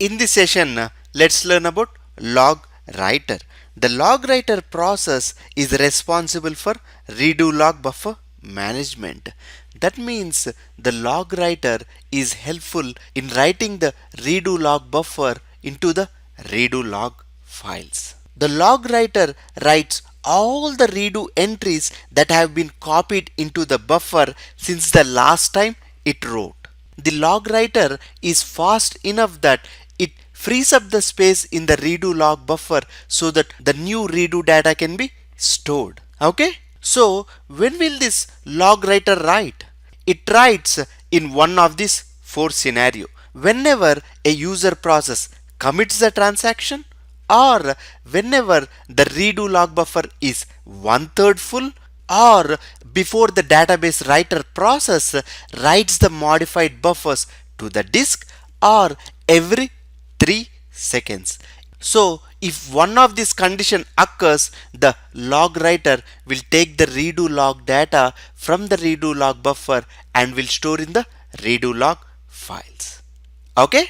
In this session, let's learn about log writer. The log writer process is responsible for redo log buffer management. That means the log writer is helpful in writing the redo log buffer into the redo log files. The log writer writes all the redo entries that have been copied into the buffer since the last time it wrote. The log writer is fast enough that it frees up the space in the redo log buffer so that the new redo data can be stored. Okay? So when will this log writer write? It writes in one of these four scenarios. Whenever a user process commits the transaction, or whenever the redo log buffer is 1/3 full, or before the database writer process writes the modified buffers to the disk, or every 3 seconds. So if one of these condition occurs, the log writer will take the redo log data from the redo log buffer and will store in the redo log files. Okay?